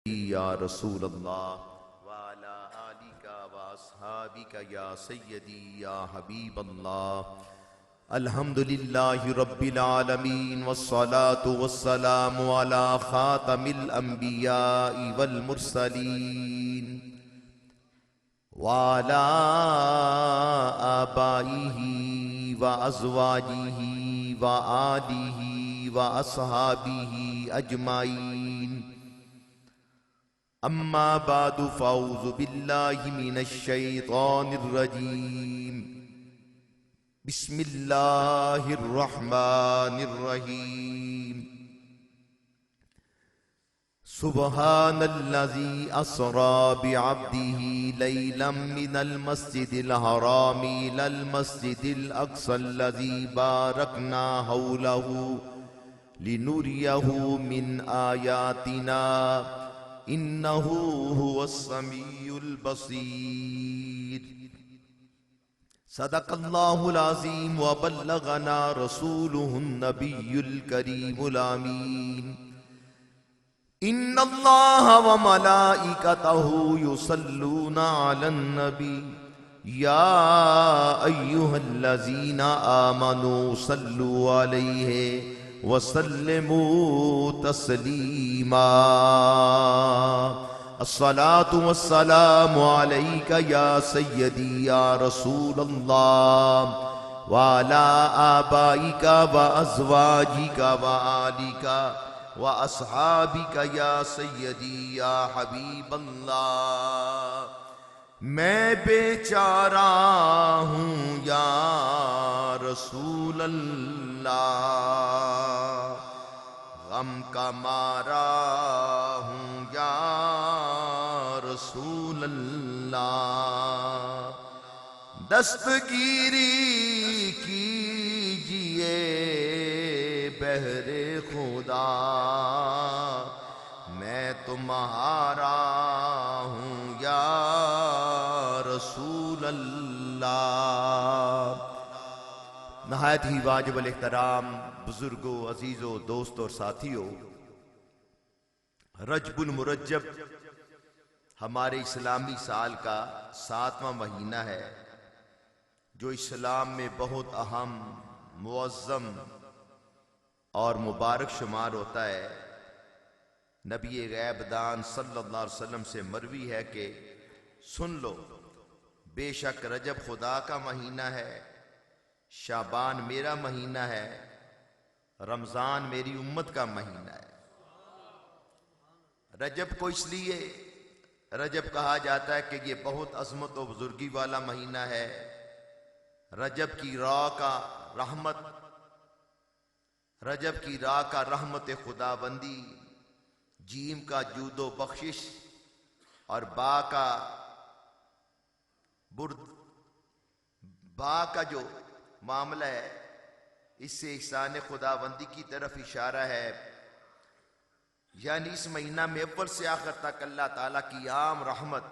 या रसूल अल्लाह वाला आलिका व अस्हाबिका या सय्यदी या हबीब अल्लाह। अल्हम्दुलिल्लाहि रब्बिल आलमीन वस्सलातु वस्सलामु अला खातमिल अंबियाइ वल मुरसलीन वाला आबाइही व अज़वाजिही व आलिही व अस्हाबिही अजमाइन। अम्मा बादु फ़अऊज़ु बिल्लाहि मिनश शैतानिर रजीम। बिस्मिल्लाहिर रहमानिर रहीम। सुब्हानल्लज़ी अस्रा बिअब्दिही लैलन मिनल मस्जिदिल हरामी इलल मस्जिदिल अक़सल्लज़ी बारकना हौलहु लिनुरियहु मिन आयातिना इन्नहु हुवस्समीउल बसीर। सदक़ल्लाहुल अज़ीम व बल्लगना रसूलुहुन नबियुल करीमुल आमीन। इन्नल्लाहा व मलाइकतहु युसल्लूना अलन नबी या अय्युहल्लज़ीना आमनू सल्लु अलैहि वसल्लिमू तस्लीमा। अस्सलातु वस्सलामु अलैका या सय्यदी या रसूल अल्लाह व अला आबाइका व अज़वाजिका व आलिका व अस्हाबिका या सय्यदी या हबीब अल्लाह। मैं बेचारा हूँ या रसूल अल्लाह, गम का मारा हूँ या रसूल अल्लाह। दस्तगीरी कीजिए बहरे खुदा, मैं तुम्हारा हूँ या रसूल अल्लाह। नहायत ही वाजिबुल इहतराम बुजुर्गों, अजीजों, दोस्तों और साथियों, रजबुल मुरज्जब हमारे इस्लामी साल का 7वां महीना है, जो इस्लाम में बहुत अहम, मुअज़्ज़म और मुबारक शुमार होता है। नबी गैबदान सल्लल्लाहु अलैहि वसल्लम से मरवी है कि सुन लो, बेशक रजब खुदा का महीना है, शाबान मेरा महीना है, रमजान मेरी उम्मत का महीना है। रजब को इसलिए रजब कहा जाता है कि ये बहुत अज़मत और बुजुर्गी वाला महीना है। रजब की राह का रहमत, रजब की राह का रहमत खुदाबंदी, जीम का जूदो बख्शिश और बा का जो मामला है, इससे ihसान खुदाबंदी की तरफ इशारा है। यानी इस महीना में अव्वल से आखिर तक अल्लाह ताला की आम रहमत,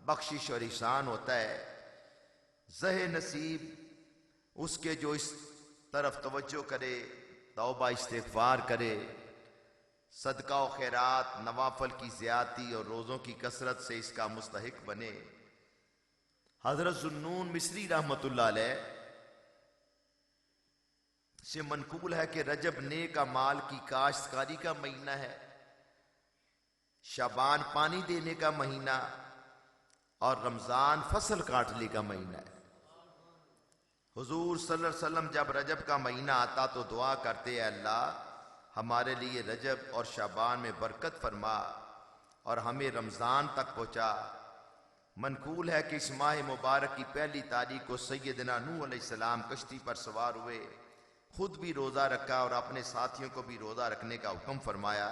बख्शिश और ihसान होता है। ज़हे नसीब उसके जो इस तरफ तवज्जो करे, तौबा इस्तिग़फ़ार करे, सदका व खैरात, नवाफल की ज़्यादती और रोज़ों की कसरत से इसका मुस्तहिक बने। हज़रत ज़ुन्नून मिस्री रहमतुल्लाह अलैह से मनकूल है कि रजब नेक अमाल की काश्तकारी का महीना है, शाबान पानी देने का महीना और रमजान फसल काटने का महीना है। हुजूर सल्लल्लाहु अलैहि वसल्लम जब रजब का महीना आता तो दुआ करते, अल्लाह हमारे लिए रजब और शाबान में बरकत फरमा और हमें रमजान तक पहुँचा। मनकूल है कि इस माह मुबारक की पहली तारीख को सैयदना नूह अलैहिस्सलाम कश्ती पर सवार हुए, खुद भी रोज़ा रखा और अपने साथियों को भी रोज़ा रखने का हुक्म फरमाया।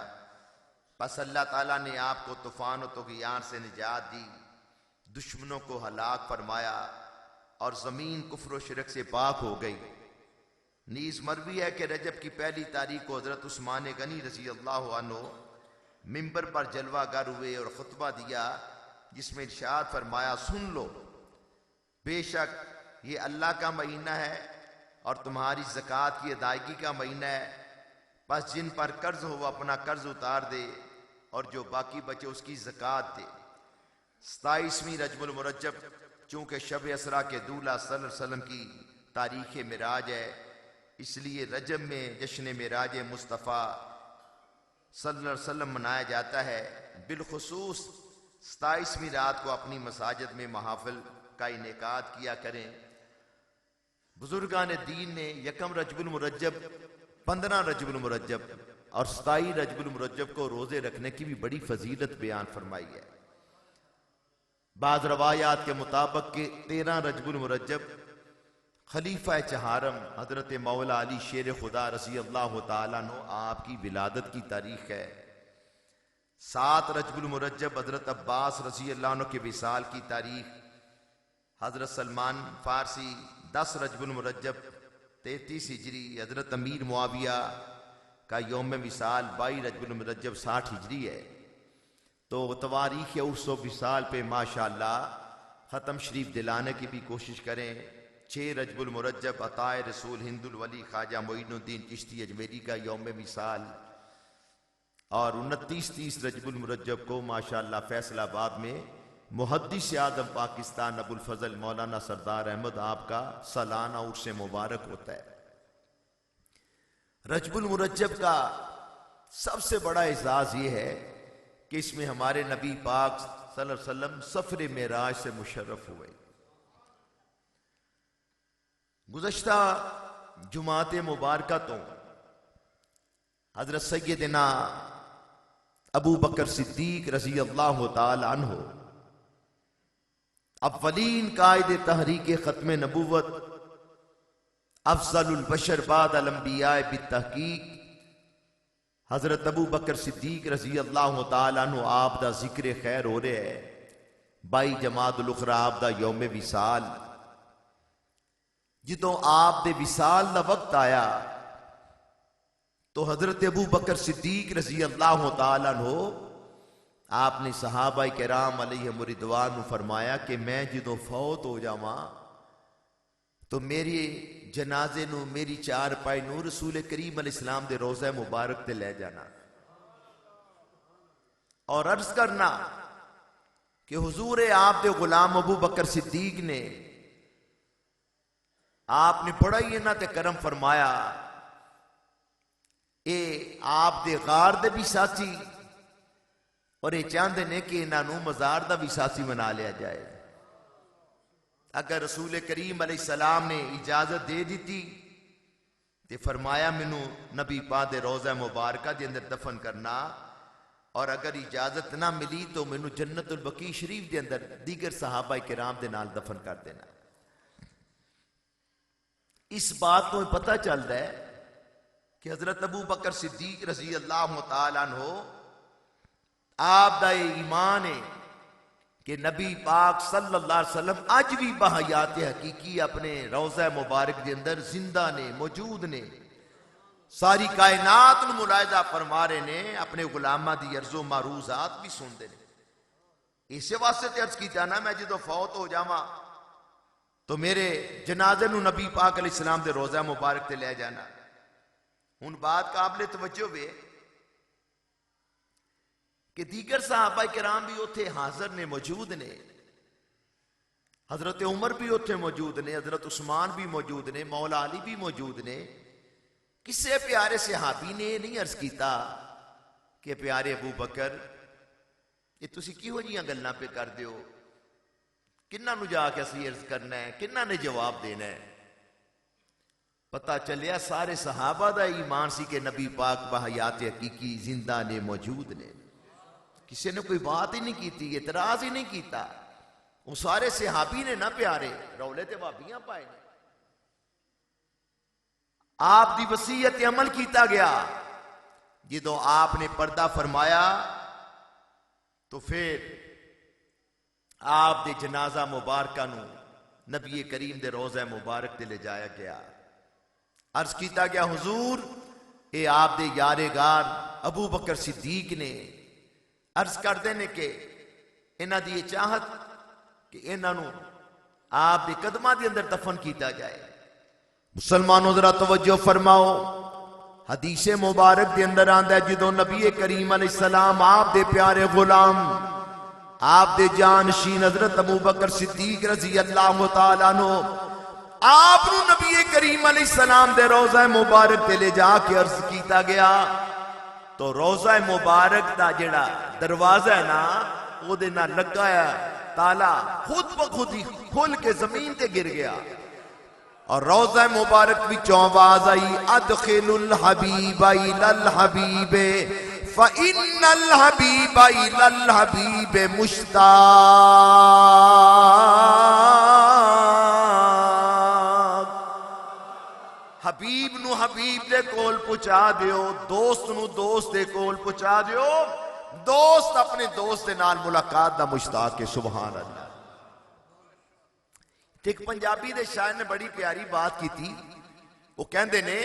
बस अल्लाह ताला ने आपको तूफान और तुग़यान से निजात दी, दुश्मनों को हलाक फरमाया और ज़मीन कुफ्र व शिरक से पाक हो गई। नीज़ मरवी है कि रजब की पहली तारीख को हज़रत उस्मान गनी रज़ी अल्लाह अन्हु मिंबर पर जलवागर हुए और खुतबा दिया, जिसमें इरशाद फरमाया, सुन लो, बेशक ये अल्लाह का महीना है और तुम्हारी ज़कात की अदायगी का महीना है। बस जिन पर कर्ज हो वो अपना कर्ज उतार दे और जो बाकी बचे उसकी ज़कात दे। 27वीं रजबुल मुरज्जब चूँकि शब असरा के दूल्हा सल्लल्लाहु अलैहि वसल्लम की तारीख़ मिराज है, इसलिए रजब में जश्न मिराज मुस्तफ़ा सल्लल्लाहु अलैहि वसल्लम मनाया जाता है। बिलखुसूस 27वीं रात को अपनी मसाजिद में महाफिल का इनेकाद किया करें। बुजुर्गान दीन ने यकम रजबुल मुरज्जब, 15 रजबुल मुरज्जब और 27 रजबुल मुरज्जब को रोजे रखने की भी बड़ी फजीलत बयान फरमाई है। बाज़ रवायात के मुताबिक के 13 रजबुल मुरज्जब खलीफा चहारम हजरत मौला अली शेर खुदा रज़ी अल्लाह तआला अन्हु आपकी विलादत की तारीख है। 7 रजबुल मुरज्जब हजरत अब्बास रज़ी अल्लाह अन्हु के विसाल की तारीख। हजरत सलमान फारसी 10 रजबुल मुरज्जब 33 हिजरी, हजरत अमीर मुआविया का यौम विसाल 22 रजबुल मुरज्जब 60 हिजरी है। तो तवारीख उर्स विसाल पे माशाअल्लाह ख़त्म शरीफ दिलाने की भी कोशिश करें। 6 रजबुल मुरज्जब अताए रसूल हिंदुल वली ख्वाजा मोइनुद्दीन चिश्ती अजमेरी का यौम विसाल और 29-30 रजबुल मुरज्जब को माशाअल्लाह फैसलाबाद में मुहद्दिस आज़म पाकिस्तान अबुल फजल मौलाना सरदार अहमद आपका सालाना उर्स मुबारक होता है। रजबुल मुरज्जब का सबसे बड़ा एजाज ये है कि इसमें हमारे नबी पाक सल्लल्लाहु अलैहि वसल्लम सफर मेराज से मुशर्रफ हुए। गुज़श्ता जुमात मुबारका तो हजरत सैयदना अबू बकर सिद्दीक रज़ी अल्लाह तआला अन्हु अव्वलीन कायद तहरीक ख़त्म नबुव्वत अफज़लुल बशर बाद अल अंबिया बित्तहकीक हजरत अबू बकर सिद्दीक रज़ी अल्लाह तआला अन्हु आप दा जिक्र खैर हो रहा है। 22 जमातुल उखरा आप दा यौम विसाल। जिदों आप दे विसाल दा वक्त आया तो हजरत अबू बकर सिद्दीक रज़ी अल्लाह तआला अन्हु आपने सहाबा किराम अलैहिम रिदवान फरमाया कि मैं जिदों फौत हो जावां तो मेरी जनाजे नू मेरी चार पाई नू रसूल करीम अलैहिस्सलाम दे रोज़ा मुबारक ते ले जाना और अर्ज करना कि हुजूर आप दे गुलाम अबू बकर सिद्दीक ने आपने बड़ा ही इन्हां ते करम फरमाया। ये आप दे गार दे भी साथी और ये चाहते ने कि इन्हों मजार का भी साथी बना लिया जाए। अगर रसूल करीम अलैहिस्सलाम ने इजाजत दे दी तो फरमाया मैनू नबी पाक दे रोज़ा मुबारक के अंदर दफन करना और अगर इजाजत ना मिली तो मैनू जन्नतुल बकी शरीफ के अंदर दीगर सहाबा किराम के नाल दफन कर देना। इस बात को पता चलता है कि हजरत अबू बकर सिद्दीक रज़ी अल्लाह तआला अन्हु आप दा ईमान है कि नबी पाक सल्लल्लाहु अलैहि वसल्लम अज भी बहयात हकीकी अपने रोज़ा मुबारक के अंदर जिंदा ने, मौजूद ने, सारी कायनात नूं मुलाहिजा फरमा रहे ने, अपने गुलामां दी अर्ज़ो मारूज़ात भी सुनते ने। इस वास्ते ते अर्ज कीता ना मैं जो फौत हो जावां तो मेरे जनाजे नूं नबी पाक अलैहिस्सलाम दे रोज़ा मुबारक ते ले जाना। हुण बात काबिल तवज्जो वे कि दीगर सहाबा किराम भी उत्थे हाजिर ने, मौजूद ने। हजरत उमर भी उत्थे मौजूद ने, हजरत उस्मान भी मौजूद ने, मौला अली भी मौजूद ने। किसे प्यारे सहाबी ने नहीं अर्ज किया कि प्यारे अबू बकर ये तुसी किहो जिहियां गल्लां पे कर दियो, किन्हां नूं जाके असीं अर्ज करना है, किन्हां ने जवाब देना है। पता चलिया सारे सहाबा दा ईमान सी कि नबी पाक बहयात हकीकी जिंदा ने, मौजूद ने। किसी ने कोई बात ही नहीं की, एतराज ही नहीं किया। वो सारे सहाबी ने ना प्यारे रौले ते भाबियां पाए ने। आप दी वसीयत अमल किया गया। जो आपने पर्दा फरमाया तो फिर आप दे जनाजा मुबारका नूं नबी करीम दे रोज़ा मुबारक ते ले जाया गया। अर्ज किया गया हुजूर ये आप दे यारेगार अबू बकर सिद्दीक ने अर्ज करते ने कि इन्हां दी चाहत कि इन्हां आप दे कदमां दे अंदर दफन किया जाए। मुसलमानों जरा तवज्जो फरमाओ, हदीस मुबारक के अंदर आंदा है जो नबी करीम अलैहिस्सलाम आप दे प्यारे गुलाम आप दे जानशीन हजरत अबू बकर सिद्दीक रजी अल्लाह तआला अन्हु आप नबी करीम अलैहिस्सलाम दे रोज़ा मुबारक ते ले जाके अर्ज किया गया तो रोज़ा मुबारक दा जेड़ा दरवाजा है ना ओदे नाल लगा है ताला खुद ब खुद ही खुल के जमीन ते गिर गया और रोज़ा मुबारक विचों आवाज आई अदखिलुल हबीब इलल हबीबे फ़इन्नल हबीब इलल हबीब मुश्ताक। हबीब नु हबीब दे कोल पहुंचा दियो, दोस्त नु दोस्त दे कोल पहुंचा दियो, दोस्त अपने दोस्त दे नाल मुलाकात दा मुश्ताक है। सुभान अल्लाह। एक पंजाबी दे शायर ने बड़ी प्यारी बात की थी। वो कहते ने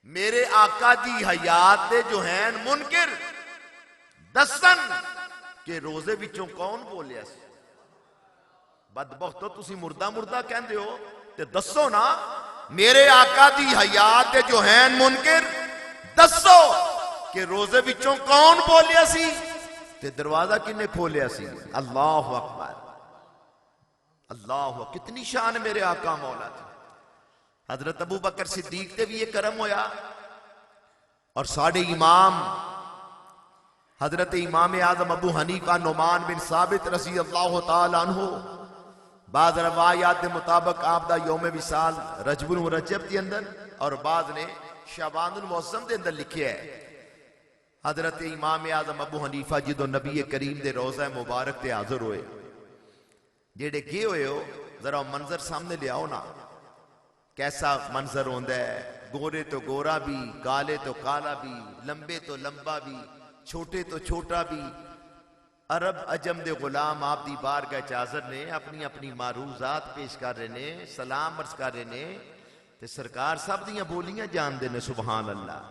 मेरे आका दी हयात दे जो हैं मुनकिर दसन के रोजे विचों कौन बोलिया सी। बदबख्तो तुसी मुर्दा मुर्दा कहंदे हो ते दसो ना मेरे आका दी हयात दे जो हैं मुनकिर दसो के रोजे विचों कौन बोलिया सी ते दरवाजा किन्ने खोलिया सी। अल्लाहु अकबर अल्लाह। कितनी शान मेरे आका मौला थी। हजरत अबू बकर सिद्दीक ते भी ये करम होया और साढ़े इमाम हजरत इमाम आजम अबू हनीफा नुमान बिन साबित रज़ी अल्लाह तआला अन्हु बाद रवायात के मुताबिक आप दा यौम विसाल रजबुल मुरज्जब के अंदर और बाद ने शाबानुल मुअज़्ज़म के अंदर लिखे है। हजरत इमाम आजम अबू हनीफा जो नबी करीम दे रोज़ा मुबारक ते हाजिर होए जेड़े गए हुए हो जरा मंजर सामने ले आओ ना। कैसा मंजर होता है, गोरे तो गोरा भी, काले तो काला भी, लंबे तो लंबा भी, छोटे तो छोटा भी। अरब अजम दे गुलाम आप दी बारगाह च हाज़िर ने अपनी अपनी मारूजात पेश कर रहे ने, सलाम अर्ज कर रहे ने ते सरकार सब दियां बोलियां जानते ने। सुभान अल्लाह।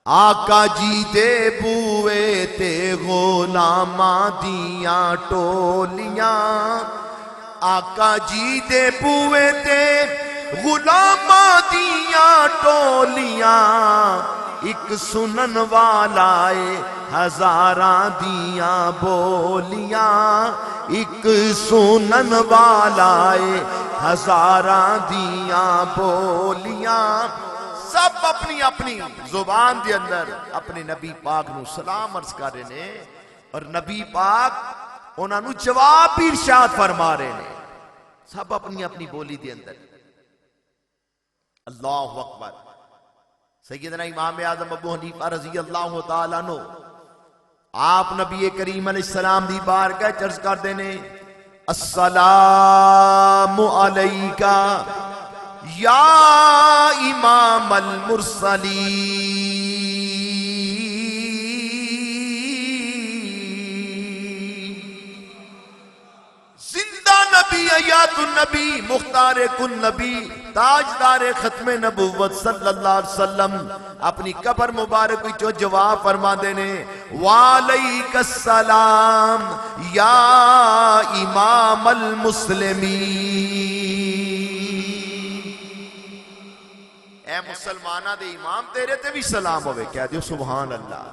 आका जी दे बूए ते गुलामा दियां टोलियां, आका जी दे बूए ते गुलामा दियां टोलियां, एक सुनन वाला हजारां दियां बोलियां, एक सुनन वाला हजारां दियां बोलियां। सब अपनी अपनी जुबान के अंदर अपने नबी पाक नू सलाम अर्ज कर रहे ने और नबी पाक उन्होंने जवाब भी इरशाद फरमा रहे ने। सब अपनी अपनी बोली के अंदर। अल्लाहु अकबर। सैयदना इमाम आज़म अबू हनीफा रज़ी अल्लाह तआला अन्हु आप नबी करीम अलैहिस्सलाम दी बारगाह च अर्ज करदे ने अस्सलामु अलैका या इमाम अल मुरसलीन। जिंदा नबी हयातुन नबी मुख्तार कुल नबी ताजदार खत्मे नबुव्वत सल्लल्लाहु अलैहि वसल्लम अपनी कब्र मुबारक विचों जवाब फरमाते ने वालैकस सलाम या इमाम अल मुस्लिमीन। ए मुसलमाना दे इमाम तेरे ते भी सलाम होवे। कह दियो सुभान अल्लाह।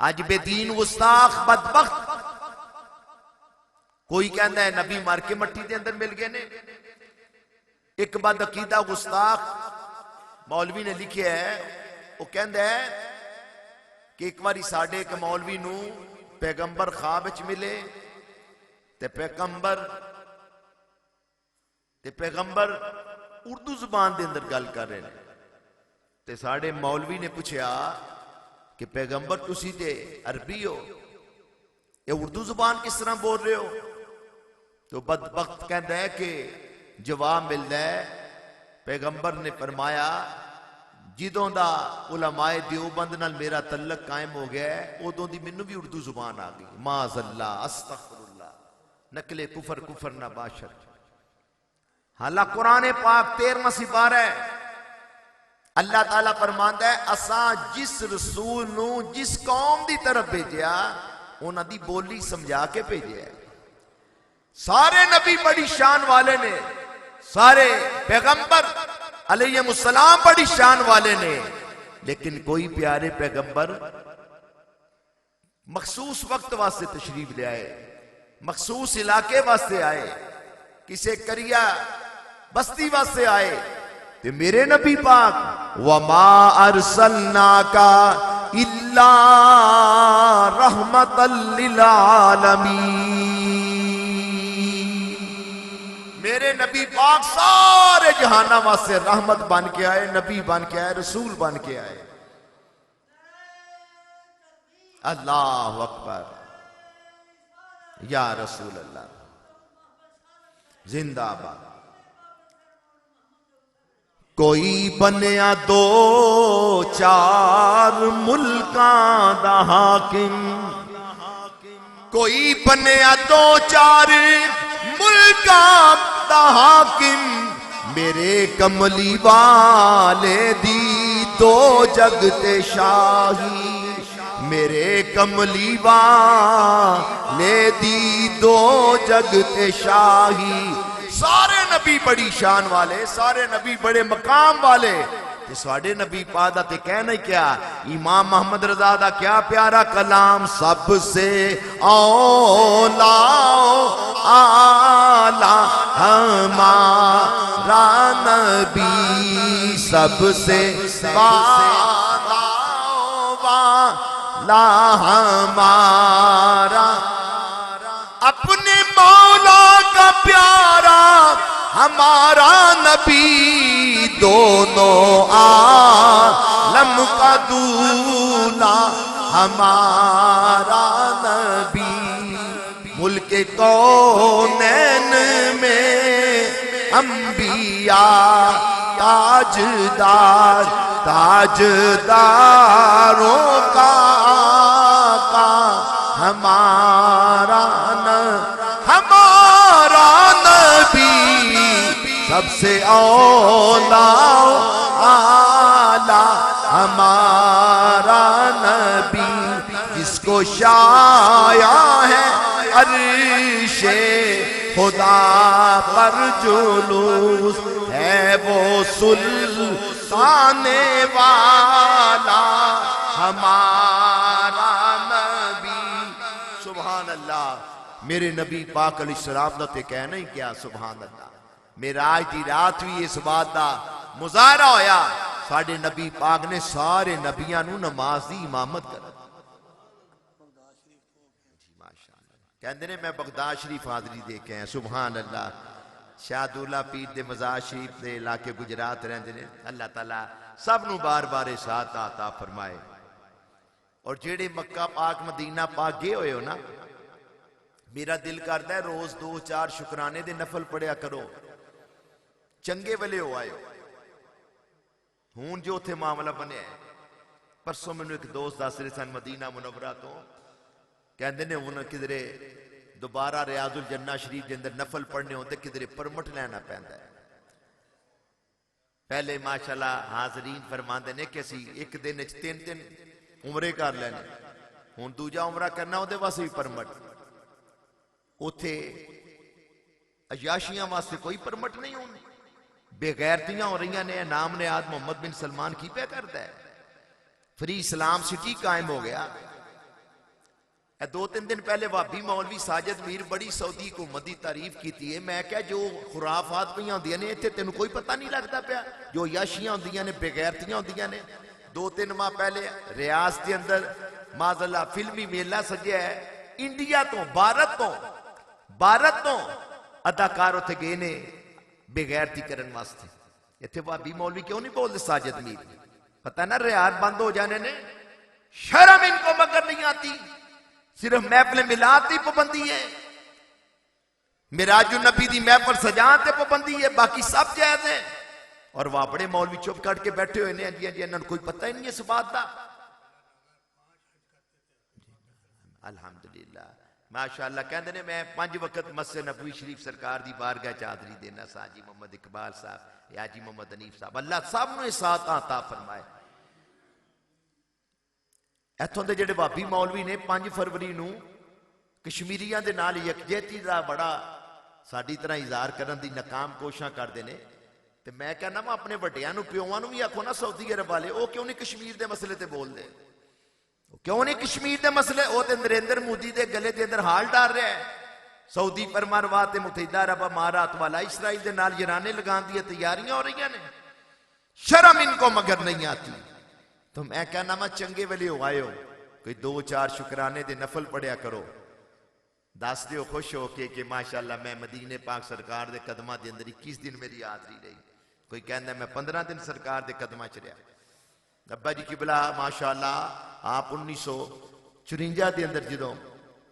अज बेदीन गुस्ताख बदबख्त कोई कहता है नबी मर के मट्टी के अंदर मिल गए ने। एक बद अकीदा गुस्ताख मौलवी ने लिखा है, वो कहता है कि एक बारी साडे एक मौलवी नू पैगंबर ख्वाब च मिले ते पैगंबर उर्दू जुबान के अंदर गल कर रहे हैं। ते साडे मौलवी ने पूछा कि पैगंबर तुसी ते अरबी हो, ये उर्दू जुबान किस तरह बोल रहे हो? तो बदबख्त कहता है कि जवाब मिलता है पैगंबर ने फरमाया जिदों दा उलमाए देवबंद नाल मेरा तल्लक कायम हो गया है उदों दी मैनू भी उर्दू जुबान आ गई। माज़अल्लाह अस्तग़फिरुल्लाह नकले कुफर कुफर ना बाशर। हालांकि कुरान पाक 13वां सिपारा है। अल्लाह ताला फरमांदा है असा जिस रसूल नू जिस कौम दी तरफ भेजिया उन्हां दी बोली समझा के भेजिया। सारे नबी बड़ी शान वाले ने, सारे पैगंबर अलैहिस्सलाम बड़ी शान वाले ने, लेकिन कोई प्यारे पैगंबर मखसूस वक्त वास्ते तशरीफ ले आए, मखसूस इलाके वास्ते आए, किसे करिया बस्ती वास्ते आए। ते मेरे नबी पाक वमा अरसलनाका इल्ला रहमतल लिल आलमीन, मेरे नबी पाक सारे जहाना वास्ते रहमत बन के आए, नबी बन के आए, रसूल बन के आए। अल्लाह अकबर, या रसूल अल्लाह जिंदाबाद। कोई बनया दो चार मुल्कां दा हाकिम, कोई बनया दो चार मुल्कां दा हाकिम, मेरे कमली वाले दी दो जगते शाही, मेरे कमली वाले दी दो जगते शाही। सारे नबी बड़ी शान वाले, सारे नबी बड़े मकाम वाले, ते साडे नबी पाक दा ते कहना ही क्या। इमाम मोहम्मद रजा दा क्या प्यारा कलाम, सबसे औला आला हमारा नबी, सबसे वाला हमारा, अपने मौला का प्यारा हमारा नबी, दोनों आलम का दूल्हा हमारा नबी। मुल्के कौनैन में अंबिया ताजदार, ताजदारों का आका हमारा हमारा नबी, सबसे औला आला हमारा नबी, जिसको शाया है अर्शे खुदा पर जुलूस है, वो सुल्ताने वाला हमारा नबी। सुभान अल्लाह, मेरे नबी पाक अलैहिस्सलाम दा ते कहना ही क्या, सुभान अल्लाह। मेराज दी रात भी इस बात का मुजाहरा होया, साडे नबी पाक ने सारे नबियां नू नमाज दी इमामत कर। कहते ने मैं बगदाद शरीफ हाजरी दे के आया, सुभान अल्लाह। शाहदुल्ला पीर दे मज़ार शरीफ दे इलाके गुजरात रहंदे ने, अल्लाह ताला सब नू बार बार साथ आता फरमाए। और जेड़े मक्का पाक मदीना पाक गए होए हो ना, मेरा दिल करता है रोज 2-4 शुकराने दे नफल पढ़िया करो, चंगे वेले हो आए। हूं जो उत्थे मामला बनया, परसों मैनू एक दोस्त दस रहे सन मदीना मुनव्वरा तो, कहते ने हूं किधरे दोबारा रियाजुल जन्ना शरीफ के अंदर नफल पढ़ने होते किधरे परमट लेना पैंदा है। पहले माशाल्लाह हाजरीन फरमाते ने कि असी एक दिन 3 उमरे कर लेने, हूं दूजा उमरा करना उहदे वास्ते भी परमट। उथे अयाशियां वास्ते कोई परमट नहीं होनी, बेगैरतियां हो रही ने। नाम ने आज मोहम्मद बिन सलमान की पे करता है, फ्री इस्लाम सिटी कायम हो गया। 2-3 दिन पहले भाभी मौलवी साजिद मीर बड़ी सऊदी हुकूमत की तारीफ की है। मैं क्या जो खुराफात पई होंदियां ने इत्थे तेन कोई पता नहीं लगता पाया, जो याशियां होंदियां ने बेगैरतियां होंदियां ने। 2-3 माह पहले रियाज के अंदर माज़अल्लाह फिल्मी मेला सजिया है, इंडिया तो भारत तो अदाकार उत्थे गए ने बेगैरती करन वास्ते। इत्थे भाभी मौलवी क्यों नहीं बोलते साजिद मीर, पता ना रियाज बंद हो जाने ने। शर्म इनको मगर नहीं आती, सिर्फ महफिल मिलाद की पाबंदी है, मिराजुन नबी दी महफिल सजान ते पाबंदी है, बाकी सब जायज है। और वह बड़े मौलवी चुप कट के बैठे हुए ने, जी इन्होंने कोई पता ही नहीं इस बात का। अल्हम्दुलिल्लाह माशाअल्लाह। कहते ने मैं 5 वक्त मस्जिद नबवी शरीफ सरकार की बारगाह च हाज़री देना सा। हाजी मोहम्मद इकबाल साहब, हाजी मोहम्मद हनीफ साहब, अल्लाह सब नूं साथ आता फरमाए। इत्थों के जिहड़े भाभी मौलवी ने 5 फरवरी नूं कश्मीरियां दे नाल यकजहती दा बड़ा साडी तरह इज़हार करन दी नाकाम कोशिशां करदे ने। तो मैं कहना मैं अपने वड्डियां नूं प्योवां नूं भी आखो ना सऊदी अरब वाले वो क्यों नहीं कश्मीर के मसले ते बोलते, क्यों नहीं कश्मीर के मसले, वो तो नरेंद्र मोदी के गले के अंदर हाल डाल रहा है। सऊदी परमारवा ते मुतहिदा अरब अमारात वाला इसराइल के नाल ईराने लगाने दी तैयारियां हो रही ने, शर्म इनको मगर नहीं आती। तो मैं कहना मैं चंगे वेले हो आए हो, कोई 2-4 शुकराने दे नफल पढ़िया करो, दस दियो खुश हो के माशाअल्लाह मैं मदीने पाक सरकार दे कदमां दे अंदर 21 दिन मेरी हाजरी रही। कोई कहता मैं 15 दिन सरकार दे कदमां च रहा। अब्बा जी किबला माशाअल्लाह आप 1954 के अंदर जो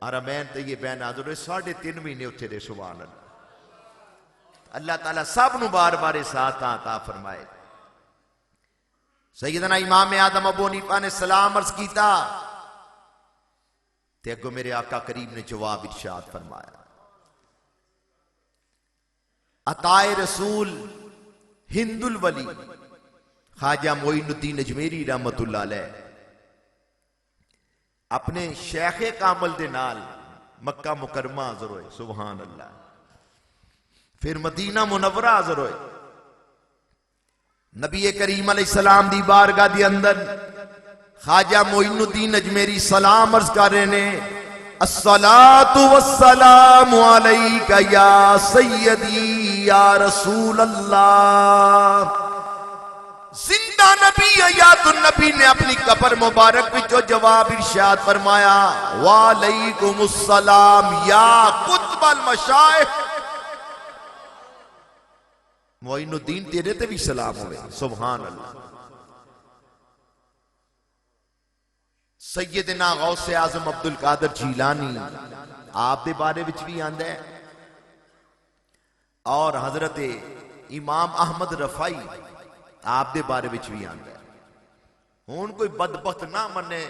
हरमैन ते ये बैन हाजिर हुए 3.5 महीने उत्थे रहे। सुभान अल्लाह। अल्लाह ताला सब नूं बार बार साथ अता फरमाए। सैयदना इमाम आदम अबू हनीफा ने सलाम अर्ज किया ते अगो मेरे आका करीम ने जवाब इरशाद फरमाया, अताए रसूल हिंदुल वली ख्वाजा मोइनुद्दीन अजमेरी रहमतुल्लाह अलैह अपने शेखे कामल दे नाल मक्का मुकरमा हाज़िर होए। सुभान अल्लाह। फिर मदीना मुनव्वरा हाज़िर होए। नबी करीम अलैहिस्सलाम दी बारगाह दे अंदर ख्वाजा मोइनुद्दीन अजमेरी सलाम अर्ज कर रहे ने, अस्सलातु वस्सलामु अलैका या सय्यदी या रसूल अल्लाह। जिंदा नबी हयातुन नबी ने अपनी कब्र मुबारक विचो जवाब इरशाद फरमाया, वालेकुमुस्सलाम या कुतुबल मशाइख। मोइनुद्दीन तेरे ते भी सलाम होवे। सुभान अल्लाह। सैयदना गौसे आजम अब्दुल कादिर जीलानी आप दे बारे विच भी आंदा है, और हजरत इमाम अहमद रफाई आप दे बारे विच भी आंदा है। हुण कोई बदबख्त ना मने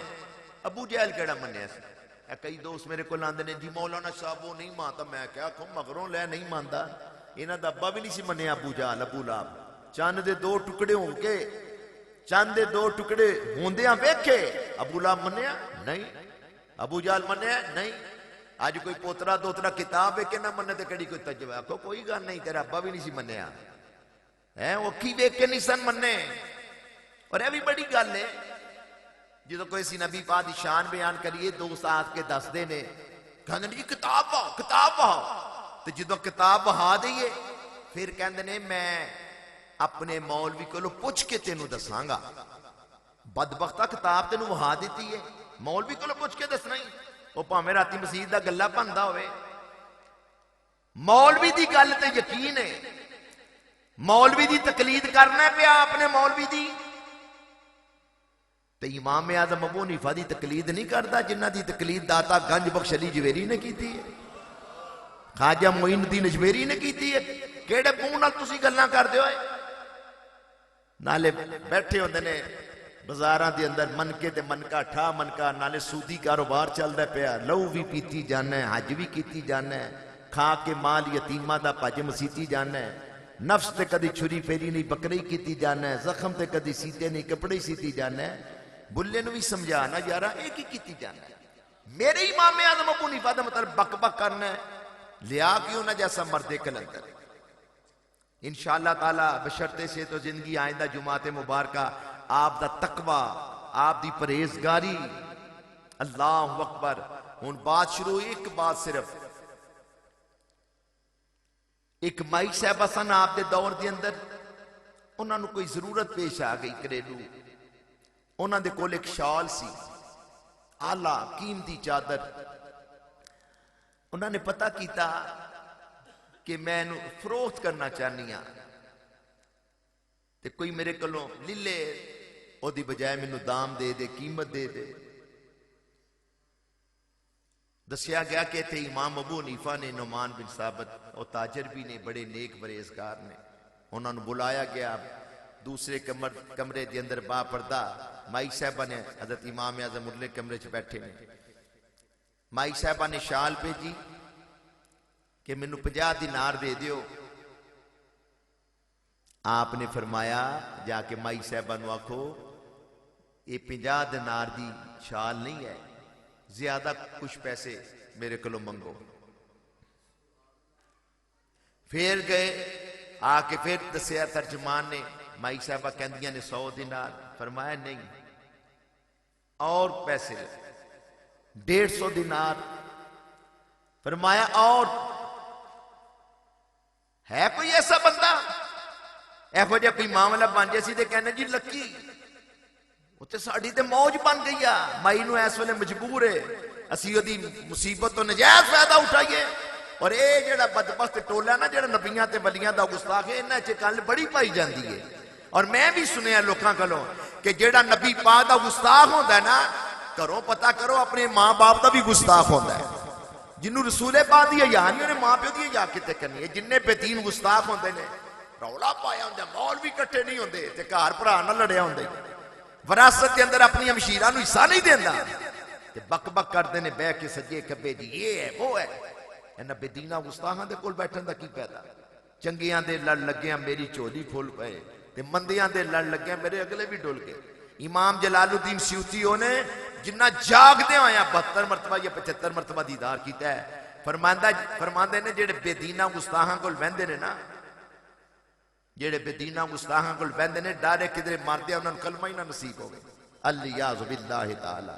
अबू जहल केड़ा मन्या सी। कई दोस्त मेरे को आंदे ने जी मौलाना साहब वो नहीं मानता। मैं क्या आखो मगरों लै नहीं मानता, इन्हां दा अब्बा भी नहीं सी मन्या अबू जहल अबू लाब। चंद दे 2 टुकड़े हो के चंद दे 2 टुकड़े होंदियां वेखे अबू लाब मन्या नहीं, अबू जहल मन्या नहीं। अज कोई पोतरा दोतरा किताब वेख के ना मन्ने ते कड़ी कोई तजवा आखो कोई गल नहीं, तेरा अब्बा भी नहीं सी मन्या है, अखी वेख के नहीं सन मन्ने। और यह भी बड़ी गल है जो कोई सी नबी पाक दी शान बयान करिए दोस्त आके दसदे ने, कहंदे ने जी किताब पाओ किताब पाओ। तो जो किताब बहा दईए फिर कहंदे ने मैं अपने मौलवी को पुछ के तेनू दसांगा। बदबख्ता किताब तेनू वहा दी है, मौलवी को पुछ के दसना ही, वह भावें राती मसीह का गला बनता होवे। मौलवी की गल ते यकीन है, मौलवी की तकलीद करना पिया अपने मौलवी की। तो इमाम आज़म अबू हनीफा की तकलीद नहीं करता जिन्हां दी तकलीद दाता गंज बख्श अली जवेरी ने की है, ख्वाजा मोइनुद्दीन अजमेरी ने की है। केड़े मुंह नाल तुसीं गल्लां करदे हो? नाले बैठे होंदे ने बाजारां दे अंदर मनके ते मनका ठा मनका, नाले सूदी कारोबार चलदा पिया, लहू भी पीती जाना है, हज भी कीती जाना है, खा के माल यतीमां दा भज मसीती जाना है, नफ्स ते कदी छुरी फेरी नहीं बकरी कीती जाना है, जख्म ते कदी सीते नहीं कपड़े सीती जाना है। बुल्ले नूं भी समझाना यारा ये की कीती जाना है। मेरे इमाम आज़म अबू हनीफा दा मतलब बक बक करना है, लिया क्यों ना जैसा मर्दे कलंदर। इंशाअल्लाह ताला बशर्ते से तो जिंदगी आइंदा जुमाते मुबारका आप दा तकवा आप दी परहेजगारी। अल्लाह अकबर। हुण बात शुरू, एक बात सिर्फ एक माई साहबा सन आप दे दौर दे अंदर, उन्होंने कोई जरूरत पेश आ गई घरेलू। उन्होंने कोल एक शाल सी आला कीमती चादर। उन्होंने पता किया कि मैं इनू फरोख्त करना चाहनी हाँ, तो कोई मेरे को लीले ओदी बजाय मैनू दाम दे दे, कीमत दे दे। दसिया गया कि इत्थे इमाम अबू हनीफा ने, नुमान बिन साबित और ताजर भी ने, बड़े नेक परहेजगार ने। उन्होंने बुलाया गया दूसरे कमरे के अंदर बा पर्दा माई साहबा ने, हजरत इमाम आज़म उरले कमरे च बैठे ने। माई साहबा ने शाल भेजी कि मैनू 50 दिनार दे दियो। आपने फरमाया जाके माई साहबा नू आखो ये 50 दिनार दी शाल नहीं है, ज्यादा कुछ पैसे मेरे को मंगो। फिर गए आके फिर दसिया तर्जमान ने, माई साहबा कहंदियां ने 100 दिनार, फरमाया नहीं और पैसे, 150 दिनार, फरमाया और है कोई ऐसा बंदा एहो जिहा कोई मामला बन जाए सी ते कहने जी लकी उत्ते साडी ते मौज बन गई आ, माई नूं इस वेले मजबूर है असीं ओदी मुसीबत तो नजायज फायदा उठाइए। और ये जेड़ा बदबख्त टोला ना जेड़ा नबियां ते वलियां दा गुस्ताख है, इन्हां च गल बड़ी पाई जाती है। और मैं भी सुनिया लोगों कोलों कि जेड़ा नबी पाक दा गुस्ताख होंदा है ना, घरों पता करो अपने मां बाप का भी गुस्ताख होंदा है। जिन्होंने रसूले पाक दी हया नहीं उन्हें मां प्यो की हया किते करनी है। जिन्ने बेदीन गुस्ताख होंदे ने रौला पाया होंदा, मौल भी कट्ठे नहीं होंदे ते घर भरा नाल लड़िया होंदे, विरासत के अंदर अपनी मशीरा नूं हिस्सा नहीं देंदा ते बक बक करते ने बह के सज्जे खब्बे जी ये है वो है। इन्हां बेदीना गुस्ताखां दे कोल बैठण दा की फायदा। चंगियां दे लड़ लग्गियां मेरी झोली फुल पए ते मंदियां दे लड़ लग्गियां मेरे अगले भी डुल गए। इमाम जलालुद्दीन सियूती ने जिन्ना जागदे होया 72 मरतबा या 75 मरतबा दीदार किया है। फरमांदे ने जेड़े बेदीना गुस्ताखां कोल बहिंदे ने ना, जेड़े बेदीना गुस्ताखां कोल बहिंदे ने डारे किधरे मारदे उन्हां नूं कलमा ही ना नसीब होवे। अलियाज़ु बिल्लाहि ताला।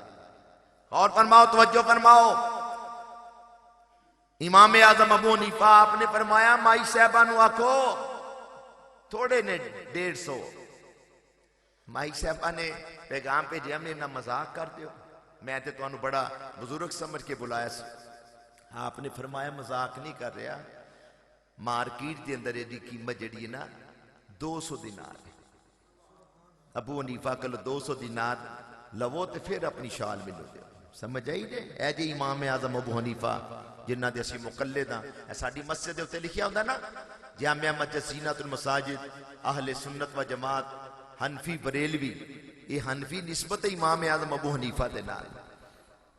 और फरमाओ, तवज्जो फरमाओ, इमाम आजम अबू हनीफा आपने फरमाया माई साहबा नूं आखो थोड़े ने 150। माई साहबा ने पैगाम भेजा मेरे ना मजाक कर दियो, मैं तो तुहानू बड़ा बुजुर्ग समझ के बुलाया सी। आपने फरमाया मजाक नहीं कर रहा, मार्केट के अंदर इसकी कीमत जी है ना 200 दिनार। अबू हनीफा कल 200 दिनार लवो तो फिर अपनी शाल मिलो दो। समझ आई जे ऐ जी इमाम आजम अबू हनीफा जिन्हों के असीं मुकल्लिद हाँ। साडी मस्जिद उत्ते लिखिया होंदा ना जामिया मस्जिद ज़ीनतुल मसाजिद अहले सुन्नत व जमात हनफी बरेलवी। ये हनफी निस्बत इमाम आजम अबू हनीफा के नाल,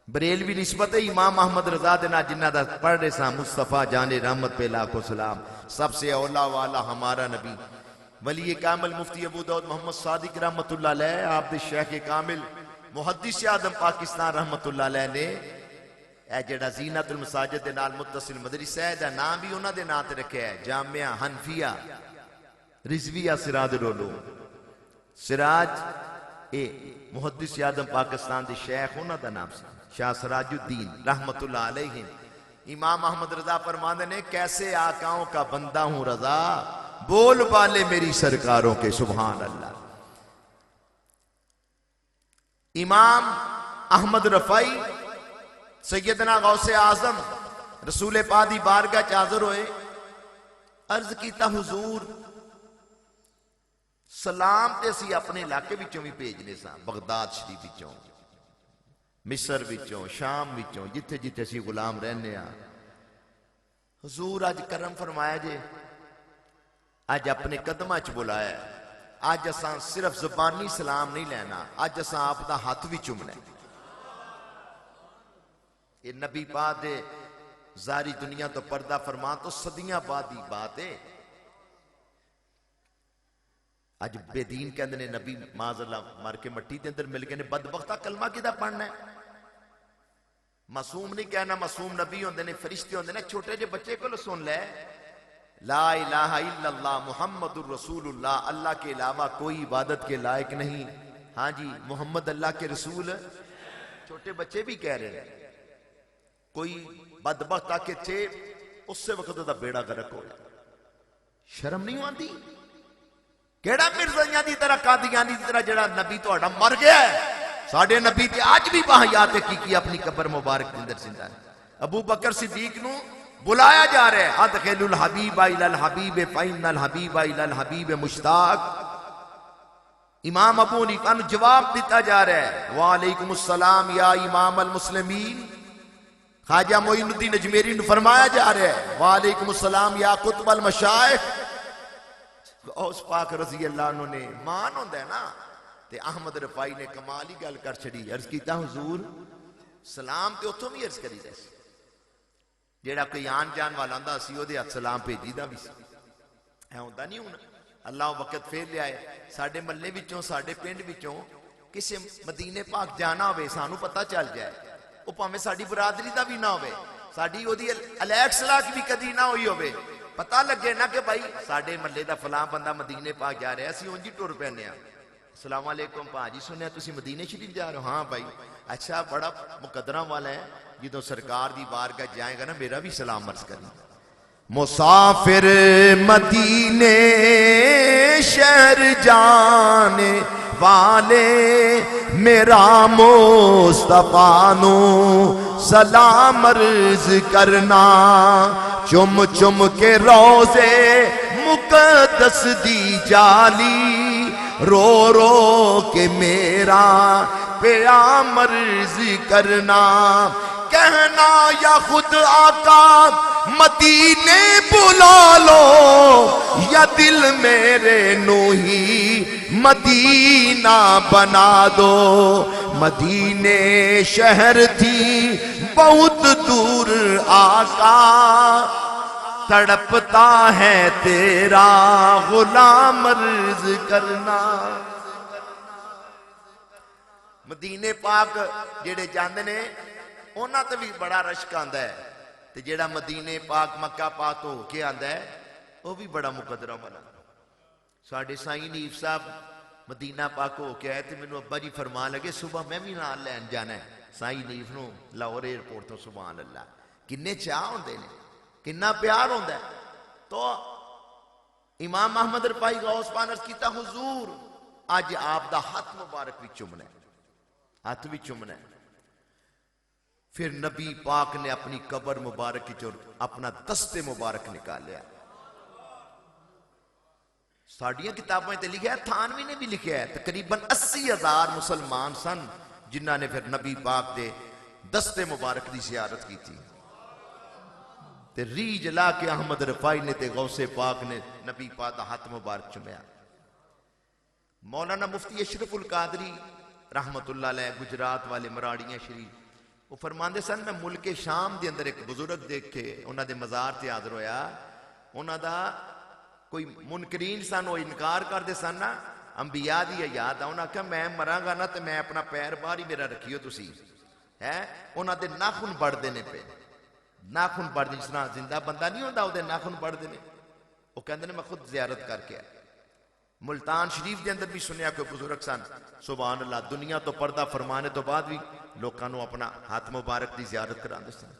बरेलवी निस्बत इमाम अहमद रजा के नाल जिन्हां दा पढ़ रहे सा मुस्तफा जाने रहमत पे लाखो सलाम, सबसे औला वाला हमारा नबी वली कामिल मुफ्ती अबू दाऊद मोहम्मद सादिक रहमतुल्लाह अलैह आप दे शेख कामिल मुहद्दिस आदम पाकिस्तान रहमतुल्लाह अलैह ने ए जेड़ा ज़ीनतुल मसाजिद दे नाल मुत्तसिल मदरसा है दा नाम भी उन्हां दे नाम ते रखिया है जामिया हनफिया रिजविया सिराजुल उलूम। सिराज ए मुहद्दिस आदम पाकिस्तान दे शेख उन्हां दा नाम सी शाह सिराजुद्दीन रहमतुल्लाह अलैहिम। इमाम अहमद रजा फरमाते ने कैसे आकाओं का बंदा हूं रजा, बोल वाले मेरी सरकारों के सुभान अल्लाह। इमाम अहमद रफाई सैयदना गौसे आजम रसूल पाक दी बारगाह च हाज़र होए, अर्ज किया हुजूर सलाम ते असी अपने इलाके विचों भी भेजने सा, बगदाद शरीफ विचों, मिस्र विचों, शाम विचों, जिथे जिथे असी गुलाम रहने आ। हुजूर अज करम फरमाया जे अज अपने कदमां च बुलाया। अज असां सिर्फ जुबानी सलाम नहीं लेना, अज असां आप दा हाथ भी चुमना। ये नबी पाक दे जारी दुनिया तो पर्दा फरमा तो सदियां बाद की बात है। अज बेदीन कहते ने नबी माज़अल्लाह मर के मट्टी के अंदर मिल गए ने, बदबख्ता कलमा किदा पढ़ना है। मासूम नहीं कहना, मासूम नबी होंदे ने, फरिश्ते होंदे ने। छोटे जे बच्चे को सुन ले ला इलाहा इल्लल्लाह मुहम्मदुर रसूलुल्लाह, अल्लाह के अलावा कोई इबादत के लायक नहीं, हाँ जी मोहम्मद अल्लाह के रसूल। छोटे बच्चे भी कह रहे हैं। कोई बदबख्त आके थे उससे वक्त दा बेड़ा गर्क हो गया। शर्म नहीं आती? केड़ा मिर्जाइयां दी तरह कादियानी दी तरह जेड़ा नबी तुहाडा मर गया है। साडे नबी ते अज भी बाहयात की अपनी कब्र मुबारक के अंदर जिंदा है। अबू बकर सिद्दीक नू बुलाया जा रहा है, अदखिलुल हबीब इलल हबीब फइन्नल हबीब इलल हबीब मुश्ताक। इमाम अबू हनीफा नू जवाब दिता जा रहा है, वालेकुम अस्सलाम या इमाम अल मुस्लिमीन। ख्वाजा मोइनुद्दीन अजमेरी नू फरमाया जा रहा है, वालेकुम अस्सलाम या कुतुब अल मशाइख। उस पाक रजी अल्लाह अन्हु ने मान होंदा है ना, ते अहमद रफाई ने कमाल ही गल कर छड़ी। अर्ज किया हुजूर सलाम ते उथों भी अर्ज करी दस, जेड़ा कोई आन जान वाला आंदा असी ओदे हथ सलाम भेजीदा भी सी। ऐ होंदा नहीं हुण अल्लाह वक्त फेर लिया है। साडे महल्ले विचों साडे पिंड विचों किसे मदीने पाक जाना होवे, सानू पता चल जाए, वो भावें साडी बरादरी दा भी ना होवे, साडी ओदी अलैक सलाक भी कदी ना हुई होवे, पता लगे ना कि भाई साडे महल्ले दा फलां बंदा मदीने पाक जा रहा, असीं उंज ही टुर पैने आ। अस्सलाम वालेकुम भाजी, सुनिया तुसीं मदीने शरीफ जा रहे हो? हाँ भाई। अच्छा, बड़ा मुकदरा वाला है, जो सरकार दी बारगाह जाएगा ना मेरा भी सलाम अर्ज करना। मुसाफिर मदीने शहर जाने वाले मेरा मुस्तफा नु सलाम अर्ज करना। चुम चुम के रोजे मुकद्दस दी जाली रो रो के मेरा प्याम अर्ज करना। कहना या खुद आका मदीने बुला लो, या दिल मेरे नो ही मदीना बना दो। मदीने शहर थी बहुत दूर आका, तड़पता है तेरा गुलाम अर्ज करना। मदीने पाक जेड़े जांदे ने उन्हां ते भी बड़ा रश्क आंदा है, ते जेड़ा मदीने पाक मक्का पाक हो के आंदा है वह भी बड़ा मुकदरा वाला। साडे साईं नीफ साहब मदीना पाक हो के आए, तो मैनू अब्बा जी फरमान लगे सुबह मैं भी नाल लैन जाना है साईं नीफ नूं लाहौर एयरपोर्ट तो। सुभान अल्लाह, किन्ने चाह होंदे ने, किन्ना प्यार होंदा है। तो इमाम अहमद रफाई गौस पाक ने अर्ज कीता, हुजूर अज आप दा हाथ मुबारक भी चुमना है, हाथ भी चुमना है। फिर नबी पाक ने अपनी कबर मुबारक की अपना दस्ते मुबारक निकालिया। साडियां किताबों ते लिखा है, थानवी ने भी लिखा है, तकरीबन 80,000 मुसलमान सन जिन्हों ने फिर नबी पाक दे दस्ते मुबारक की जियारत की थी। ते री जला के अहमद रफाई ने ते गौसे पाक ने नबी पाक का हाथ मुबारक चुमया। मौलाना मुफ्ती अशरफुल कादरी रहमतुल्लाह अलैह गुजरात वाले मराड़ियां शरीफ, वो फरमाते सन मैं मुल्क शाम के अंदर एक बुजुर्ग देख के उन्होंने मज़ार से हाज़र होया। उन्होंने कोई मुनकरीन सन, वो इनकार करते सन ना अंबिया दी हयात। उन्हें आख्या मैं मरांगा ना तो मैं अपना पैर बाहर ही मेरा रखियो तुसी है। उन्होंने नाखून बढ़ते ने पे, नाखून बढ़ते, जिस तरह जिंदा बंदा नहीं होता वो नाखून बढ़ते ने। वो कहते मैं खुद जियारत करके आया। मुल्तान शरीफ के अंदर भी सुनिया कोई बुजुर्ग सन, सुभान अल्लाह, दुनिया तो पर्दा फरमाने तो बाद भी लोगों को अपना हाथ मुबारक की जियारत कराते सन।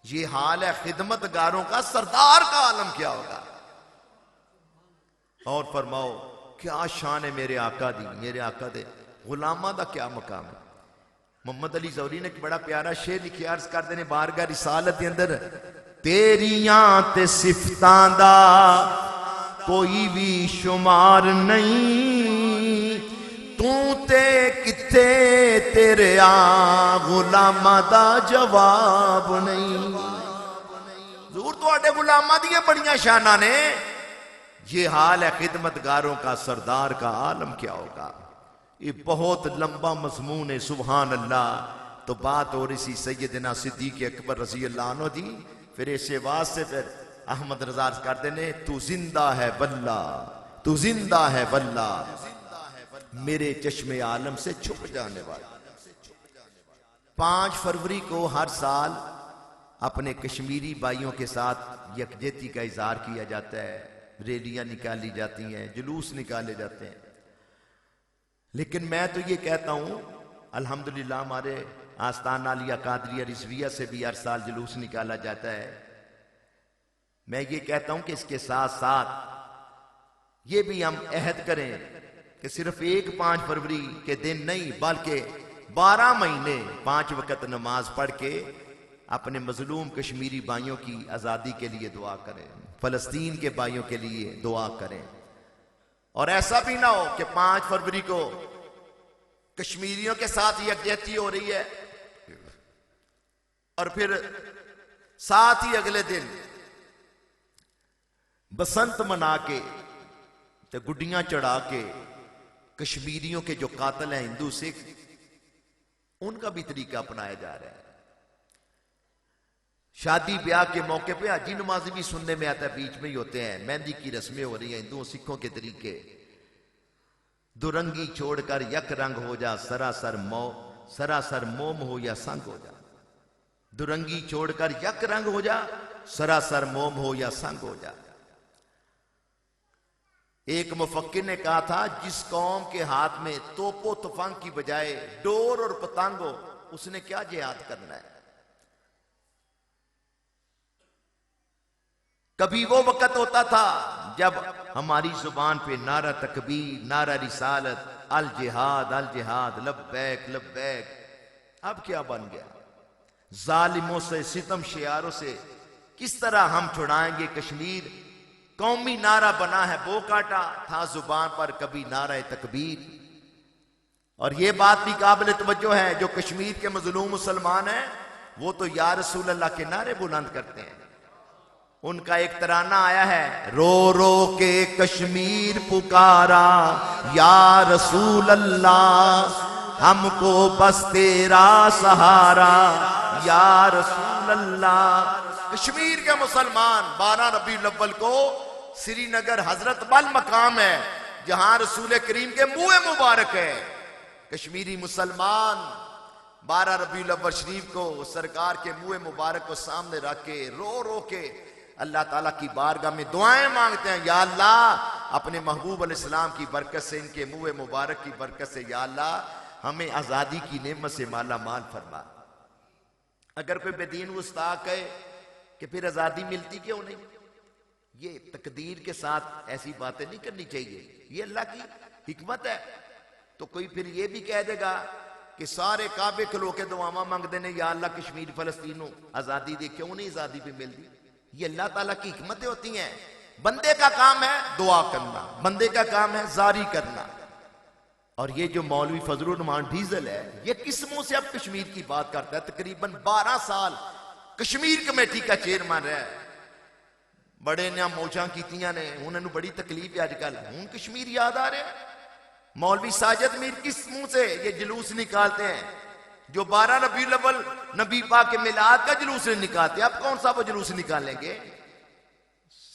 ये हाल है खिदमतगारों का, सरदार का आलम क्या होगा। और फरमाओ क्या शान है मेरे आका दी, मेरे आका दे गुलामा दा क्या मकाम है। मोहम्मद अली ज़ौहरी ने एक बड़ा प्यारा शेर लिखिया, अर्ज करते हैं बारगाह रिसालत के अंदर, तेरियां ते सिफतां दा कोई भी शुमार नहीं, तू ते किथे तेरे आ गुलामा दा जवाब नहीं। जरूर तुहाडे गुलामा दी बड़ियां शाना ने। ये हाल है खिदमतगारों का, सरदार का आलम क्या होगा। ये बहुत लंबा मजमून है, सुभान अल्लाह। तो बात हो रही सी सैयदना सिद्दीक अकबर रज़ी अल्लाह अन्हु दी। फिर इसे वास्ते फिर अहमद रज़ा करते ने, तू जिंदा है वल्ला, तू जिंदा है वल्ला, मेरे चश्मे आलम से छुप जाने वाला। 5 फरवरी को हर साल अपने कश्मीरी भाइयों के साथ यकजहती का इजहार किया जाता है, रैलियां निकाली जाती हैं, जुलूस निकाले जाते हैं। लेकिन मैं तो ये कहता हूं अल्हम्दुलिल्लाह हमारे आस्ताना आलिया कादरिया रिजविया से भी हर साल जुलूस निकाला जाता है। मैं ये कहता हूं कि इसके साथ साथ ये भी हम अहद करें कि सिर्फ एक 5 फरवरी के दिन नहीं बल्कि 12 महीने 5 वक्त नमाज पढ़ के अपने मजलूम कश्मीरी भाइयों की आज़ादी के लिए दुआ करें, फलस्तीन के भाइयों के लिए दुआ करें। और ऐसा भी ना हो कि 5 फरवरी को कश्मीरियों के साथ यकजहती हो रही है और फिर साथ ही अगले दिन बसंत मना के तो गुड्डियां चढ़ा के कश्मीरियों के जो कातिल हैं हिंदू सिख, उनका भी तरीका अपनाया जा रहा है। शादी ब्याह के मौके पे हाजी नमाजी भी सुनने में आता है, बीच में ही होते हैं। मेहंदी की रस्में हो रही हैं हिंदुओं सिखों के तरीके। दुरंगी छोड़कर यक रंग हो जा, सरासर मोम हो या संग हो जा। दुरंगी छोड़कर यक रंग हो जा, सरासर मोम हो या संग हो जा। एक मुफक्किर ने कहा था, जिस कौम के हाथ में तोपो तफंग की बजाय डोर और पतंग हो, उसने क्या जिहाद करना है। कभी वो वक्त होता था जब हमारी जुबान पे नारा तकबीर, नारा रिसालत, अल जिहाद, लब्बैक लब्बैक, अब क्या बन गया। जालिमों से, सितम शियारों से किस तरह हम छुड़ाएंगे कश्मीर। कौमी नारा बना है बो काटा, था जुबान पर कभी नारा तकबीर। और यह बात भी काबिल तवज्जो है, जो कश्मीर के मजलूम मुसलमान हैं वो तो या रसूल अल्लाह के नारे बुलंद करते हैं। उनका एक तराना आया है, रो रो के कश्मीर पुकारा या रसूल अल्लाह, हमको बस तेरा सहारा या रसूल अल्लाह। कश्मीर के मुसलमान 12 रबीउल अव्वल को श्रीनगर हजरत बल मकाम है जहां रसूल करीम के मुँह मुबारक है। कश्मीरी मुसलमान 12 रबीउल अव्वल शरीफ को सरकार के मुँह मुबारक को सामने रख के रो रो के अल्लाह ताला की बारगाह में दुआएं मांगते हैं, या अल्लाह अपने महबूब अलैहिस्सलाम की बरकत से, इनके मुँह मुबारक की बरकत से या अल्लाह हमें आजादी की नेमत से माला माल फरमा। अगर कोई बेदीन गुस्ताख कहे कि फिर आजादी मिलती क्यों नहीं, ये तकदीर के साथ ऐसी बातें नहीं करनी चाहिए, ये अल्लाह की हिकमत है। तो कोई फिर ये भी कह देगा कि सारे काबे खलो के दुआवा मांगते ने, या अल्लाह कश्मीर फलस्तीनों आजादी दे, क्यों नहीं आजादी भी मिलती। ये अल्लाह ताला की हिकमतें होती हैं। बंदे का काम है दुआ करना, बंदे का काम है जारी करना। और ये जो मौलवी फजलुर रहमान डीजल है, ये किस मुंह से अब कश्मीर की बात करता है। तकरीबन 12 साल कश्मीर कमेटी का चेयरमैन रहा है, बड़े ने मौजा कीतियां ने, उन्होंने बड़ी तकलीफ है अजकल, हूं कश्मीर याद आ रहे हैं। मौलवी साजिद मीर किस मुंह से ये जुलूस निकालते हैं, जो 12 रबीउल अव्वल नबी पाक के मिलाद का जुलूस निकालते हैं। अब कौन सा वो जुलूस निकालेंगे।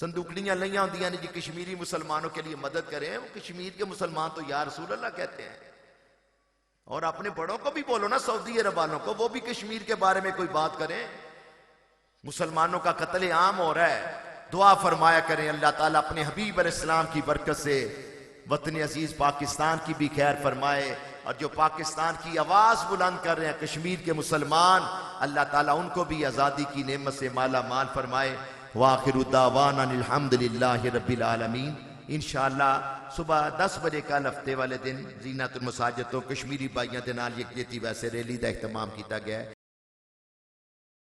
संदूकड़ियां लिया होंदियां ने जी कश्मीरी मुसलमानों के लिए मदद करें, वो कश्मीर के मुसलमान तो या रसूल अल्लाह कहते हैं। और अपने बड़ों को भी बोलो ना, सऊदी अरब वालों को, वो भी कश्मीर के बारे में कोई बात करें। मुसलमानों का कत्ले आम हो रहा है, दुआ फरमाया करें अल्लाह ताला अपने हबीब अलैहिस्सलाम की बरकत से वतन अजीज पाकिस्तान की भी खैर फरमाए। और जो पाकिस्तान की आवाज बुलंद कर रहे हैं कश्मीर के मुसलमान, अल्लाह ताला उनको भी आजादी की नेमत से माला माल फरमाए। वाखिरु दावाना अल्हम्दुलिल्लाहि रब्बिल आलमीन। इंशाअल्लाह सुबह 10 बजे कल हफ्ते वाले दिन जीनतुल मसाजिद तो कश्मीरी भाइयों के नाल यकजहती वैसे रैली का एहतमाम किया गया है।